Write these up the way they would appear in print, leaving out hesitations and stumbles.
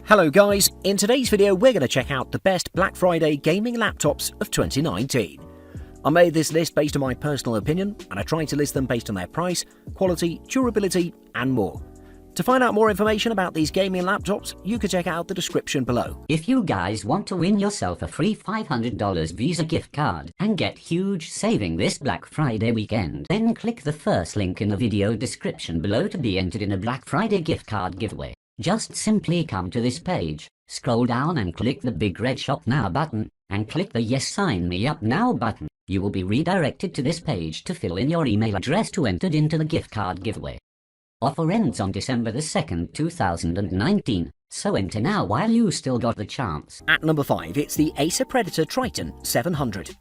Hello guys, in today's video we're going to check out the best Black Friday gaming laptops of 2019. I made this list based on my personal opinion and I tried to list them based on their price, quality, durability and more. To find out more information about these gaming laptops, you can check out the description below. If you guys want to win yourself a free $500 Visa gift card and get huge saving this Black Friday weekend, then click the first link in the video description below to be entered in a Black Friday gift card giveaway. Just simply come to this page, scroll down and click the big red Shop Now button, and click the Yes Sign Me Up Now button. You will be redirected to this page to fill in your email address to enter into the gift card giveaway. Offer ends on December the 2nd, 2019, so enter now while you still got the chance. At number 5, it's the Acer Predator Triton 700.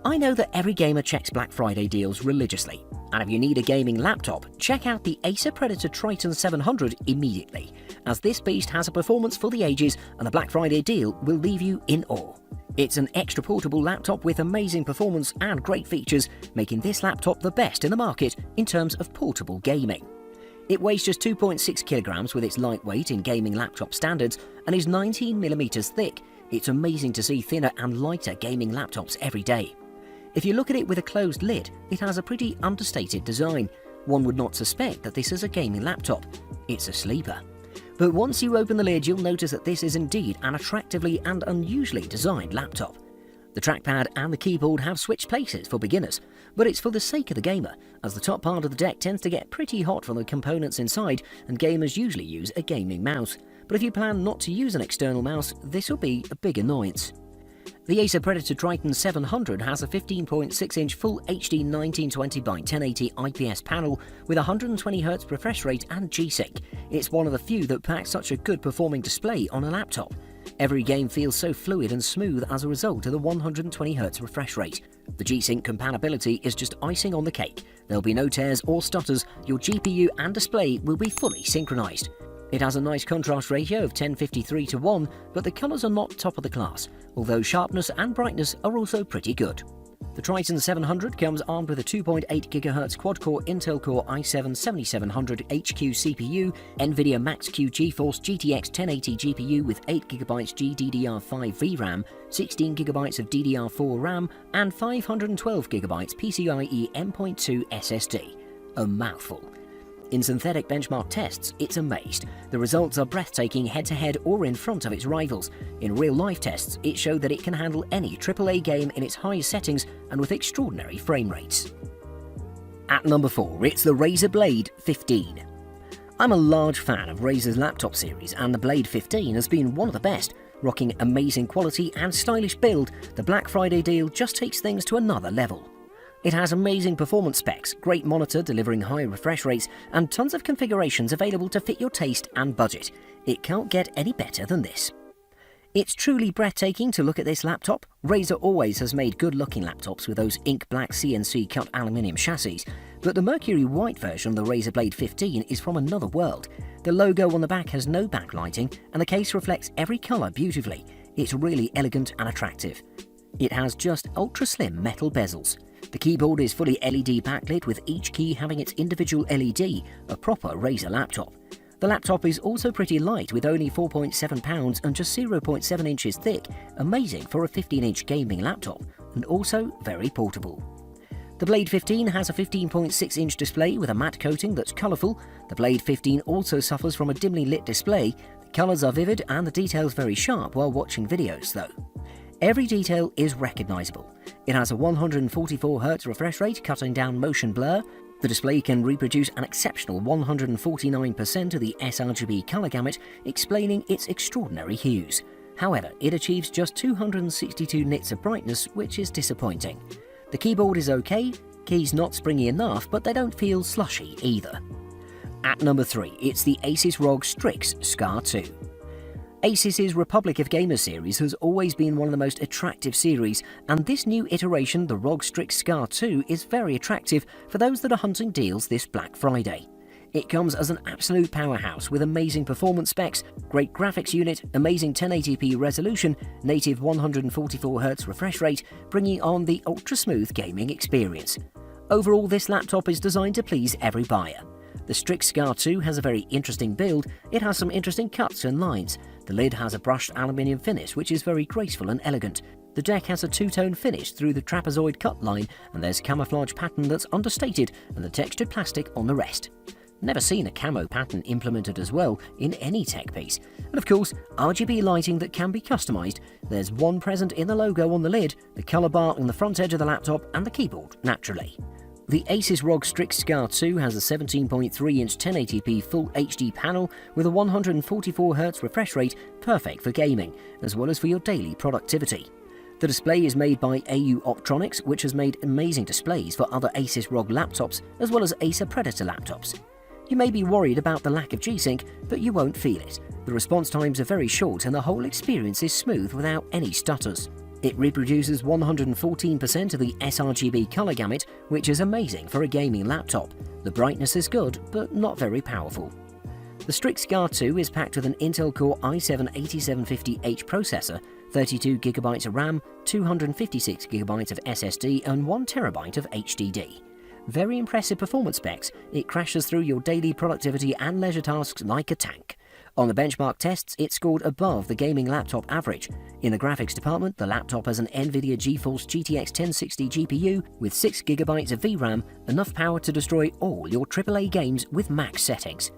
I know that every gamer checks Black Friday deals religiously, and if you need a gaming laptop, check out the Acer Predator Triton 700 immediately, as this beast has a performance for the ages and the Black Friday deal will leave you in awe. It's an extra portable laptop with amazing performance and great features, making this laptop the best in the market in terms of portable gaming. It weighs just 2.6 kilograms with its lightweight in gaming laptop standards and is 19mm thick. It's amazing to see thinner and lighter gaming laptops every day. If you look at it with a closed lid, it has a pretty understated design. One would not suspect that this is a gaming laptop. It's a sleeper. But once you open the lid, you'll notice that this is indeed an attractively and unusually designed laptop. The trackpad and the keyboard have switched places for beginners, but it's for the sake of the gamer, as the top part of the deck tends to get pretty hot from the components inside, and gamers usually use a gaming mouse. But if you plan not to use an external mouse, this will be a big annoyance. The Acer Predator Triton 700 has a 15.6-inch Full HD 1920x1080 IPS panel with 120Hz refresh rate and G-Sync. It's one of the few that packs such a good performing display on a laptop. Every game feels so fluid and smooth as a result of the 120Hz refresh rate. The G-Sync compatibility is just icing on the cake. There'll be no tears or stutters, your GPU and display will be fully synchronized. It has a nice contrast ratio of 10:53:1, but the colours are not top of the class, although sharpness and brightness are also pretty good. The Triton 700 comes armed with a 2.8 GHz quad-core Intel Core i7-7700 HQ CPU, NVIDIA Max-Q GeForce GTX 1080 GPU with 8GB GDDR5 VRAM, 16GB of DDR4 RAM, and 512GB PCIe M.2 SSD. A mouthful. In synthetic benchmark tests, it's amazed. The results are breathtaking head-to-head or in front of its rivals. In real-life tests, it showed that it can handle any AAA game in its highest settings and with extraordinary frame rates. At number 4, it's the Razer Blade 15. I'm a large fan of Razer's laptop series, and the Blade 15 has been one of the best. Rocking amazing quality and stylish build, the Black Friday deal just takes things to another level. It has amazing performance specs, great monitor delivering high refresh rates, and tons of configurations available to fit your taste and budget. It can't get any better than this. It's truly breathtaking to look at this laptop. Razer always has made good-looking laptops with those ink black CNC cut aluminium chassis, but the Mercury White version of the Razer Blade 15 is from another world. The logo on the back has no backlighting, and the case reflects every colour beautifully. It's really elegant and attractive. It has just ultra-slim metal bezels. The keyboard is fully LED backlit with each key having its individual LED, a proper Razer laptop. The laptop is also pretty light with only 4.7 pounds and just 0.7 inches thick, amazing for a 15-inch gaming laptop, and also very portable. The Blade 15 has a 15.6-inch display with a matte coating that's colourful. The Blade 15 also suffers from a dimly lit display. The colours are vivid and the details very sharp while watching videos though. Every detail is recognisable. It has a 144Hz refresh rate, cutting down motion blur. The display can reproduce an exceptional 149% of the sRGB colour gamut, explaining its extraordinary hues. However, it achieves just 262 nits of brightness, which is disappointing. The keyboard is okay, keys not springy enough, but they don't feel slushy either. At number 3, it's the ASUS ROG Strix Scar 2. ASUS's Republic of Gamers series has always been one of the most attractive series, and this new iteration, the ROG Strix Scar 2, is very attractive for those that are hunting deals this Black Friday. It comes as an absolute powerhouse with amazing performance specs, great graphics unit, amazing 1080p resolution, native 144Hz refresh rate, bringing on the ultra-smooth gaming experience. Overall, this laptop is designed to please every buyer. The Strix Scar 2 has a very interesting build. It has some interesting cuts and lines. The lid has a brushed aluminium finish which is very graceful and elegant. The deck has a two-tone finish through the trapezoid cut line, and there's camouflage pattern that's understated and the textured plastic on the rest. Never seen a camo pattern implemented as well in any tech piece. And of course, RGB lighting that can be customised. There's one present in the logo on the lid, the colour bar on the front edge of the laptop, and the keyboard, naturally. The Asus ROG Strix Scar 2 has a 17.3-inch 1080p Full HD panel with a 144Hz refresh rate, perfect for gaming, as well as for your daily productivity. The display is made by AU Optronics, which has made amazing displays for other Asus ROG laptops, as well as Acer Predator laptops. You may be worried about the lack of G-Sync, but you won't feel it. The response times are very short and the whole experience is smooth without any stutters. It reproduces 114% of the sRGB color gamut, which is amazing for a gaming laptop. The brightness is good, but not very powerful. The Strix Scar 2 is packed with an Intel Core i7-8750H processor, 32GB of RAM, 256GB of SSD and 1TB of HDD. Very impressive performance specs. It crashes through your daily productivity and leisure tasks like a tank. On the benchmark tests, it scored above the gaming laptop average. In the graphics department, the laptop has an NVIDIA GeForce GTX 1060 GPU with 6GB of VRAM, enough power to destroy all your AAA games with max settings.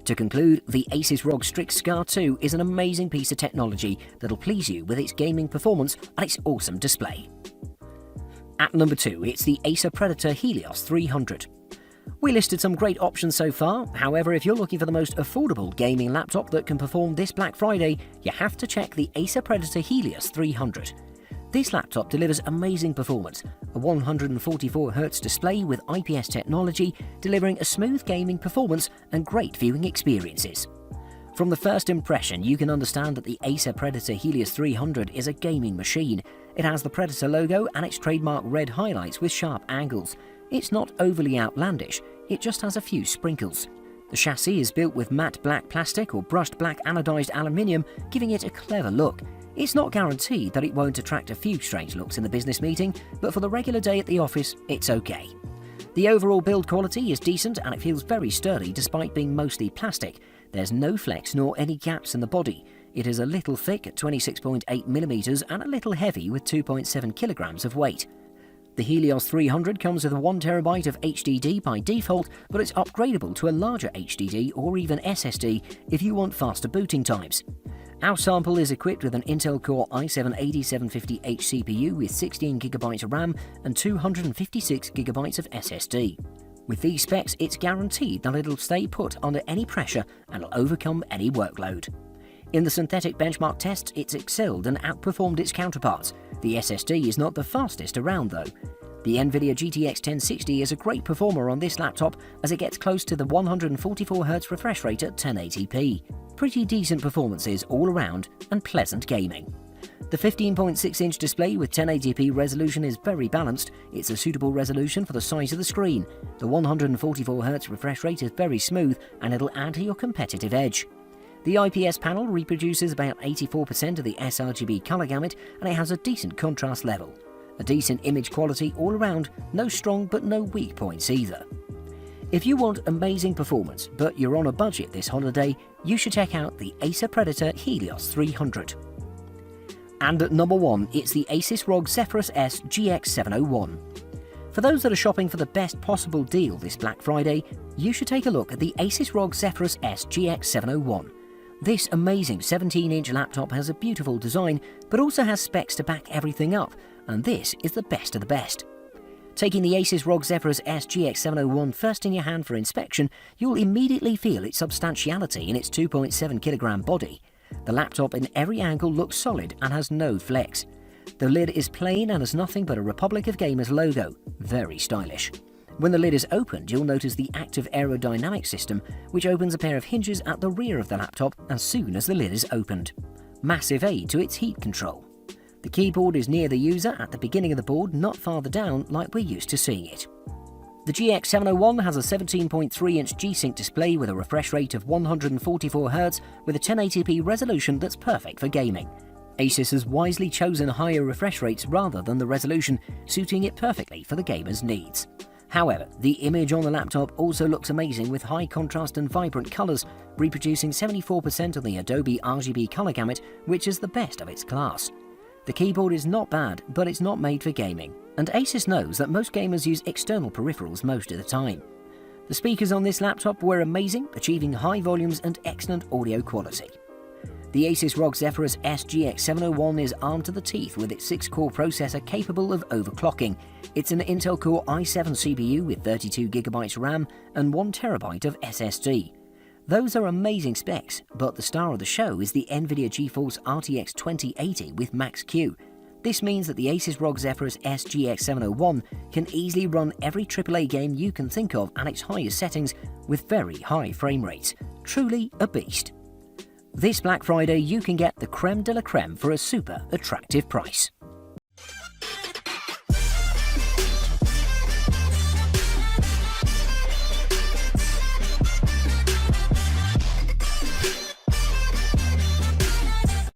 To conclude, the Asus ROG Strix Scar 2 is an amazing piece of technology that'll please you with its gaming performance and its awesome display. At number 2, it's the Acer Predator Helios 300. We listed some great options so far. However, if you're looking for the most affordable gaming laptop that can perform this Black Friday, you have to check the Acer Predator Helios 300. This laptop delivers amazing performance, a 144Hz display with IPS technology, delivering a smooth gaming performance and great viewing experiences. From the first impression, you can understand that the Acer Predator Helios 300 is a gaming machine. It has the Predator logo and its trademark red highlights with sharp angles. It's not overly outlandish, it just has a few sprinkles. The chassis is built with matte black plastic or brushed black anodized aluminium, giving it a clever look. It's not guaranteed that it won't attract a few strange looks in the business meeting, but for the regular day at the office, it's okay. The overall build quality is decent and it feels very sturdy despite being mostly plastic. There's no flex nor any gaps in the body. It is a little thick at 26.8mm and a little heavy with 2.7kg of weight. The Helios 300 comes with 1TB of HDD by default, but it's upgradable to a larger HDD or even SSD if you want faster booting times. Our sample is equipped with an Intel Core i7-8750H CPU with 16GB of RAM and 256GB of SSD. With these specs, it's guaranteed that it'll stay put under any pressure and will overcome any workload. In the synthetic benchmark tests, it's excelled and outperformed its counterparts. The SSD is not the fastest around though. The NVIDIA GTX 1060 is a great performer on this laptop as it gets close to the 144Hz refresh rate at 1080p. Pretty decent performances all around and pleasant gaming. The 15.6-inch display with 1080p resolution is very balanced. It's a suitable resolution for the size of the screen. The 144Hz refresh rate is very smooth and it'll add to your competitive edge. The IPS panel reproduces about 84% of the sRGB color gamut and it has a decent contrast level. A decent image quality all around, no strong but no weak points either. If you want amazing performance but you're on a budget this holiday, you should check out the Acer Predator Helios 300. And at number 1, it's the Asus ROG Zephyrus S GX701. For those that are shopping for the best possible deal this Black Friday, you should take a look at the Asus ROG Zephyrus S GX701. This amazing 17-inch laptop has a beautiful design, but also has specs to back everything up, and this is the best of the best. Taking the Asus ROG Zephyrus S GX701 first in your hand for inspection, you'll immediately feel its substantiality in its 2.7kg body. The laptop in every angle looks solid and has no flex. The lid is plain and has nothing but a Republic of Gamers logo, very stylish. When the lid is opened, you'll notice the active aerodynamic system, which opens a pair of hinges at the rear of the laptop as soon as the lid is opened. Massive aid to its heat control. The keyboard is near the user at the beginning of the board, not farther down like we're used to seeing it. The GX701 has a 17.3-inch G-Sync display with a refresh rate of 144Hz with a 1080p resolution that's perfect for gaming. Asus has wisely chosen higher refresh rates rather than the resolution, suiting it perfectly for the gamer's needs. However, the image on the laptop also looks amazing with high contrast and vibrant colours, reproducing 74% of the Adobe RGB colour gamut, which is the best of its class. The keyboard is not bad, but it's not made for gaming, and ASUS knows that most gamers use external peripherals most of the time. The speakers on this laptop were amazing, achieving high volumes and excellent audio quality. The Asus ROG Zephyrus SGX701 is armed to the teeth with its 6-core processor capable of overclocking. It's an Intel Core i7 CPU with 32GB RAM and 1TB of SSD. Those are amazing specs, but the star of the show is the NVIDIA GeForce RTX 2080 with Max-Q. This means that the Asus ROG Zephyrus SGX701 can easily run every AAA game you can think of at its highest settings with very high frame rates. Truly a beast. This Black Friday you can get the creme de la creme for a super attractive price.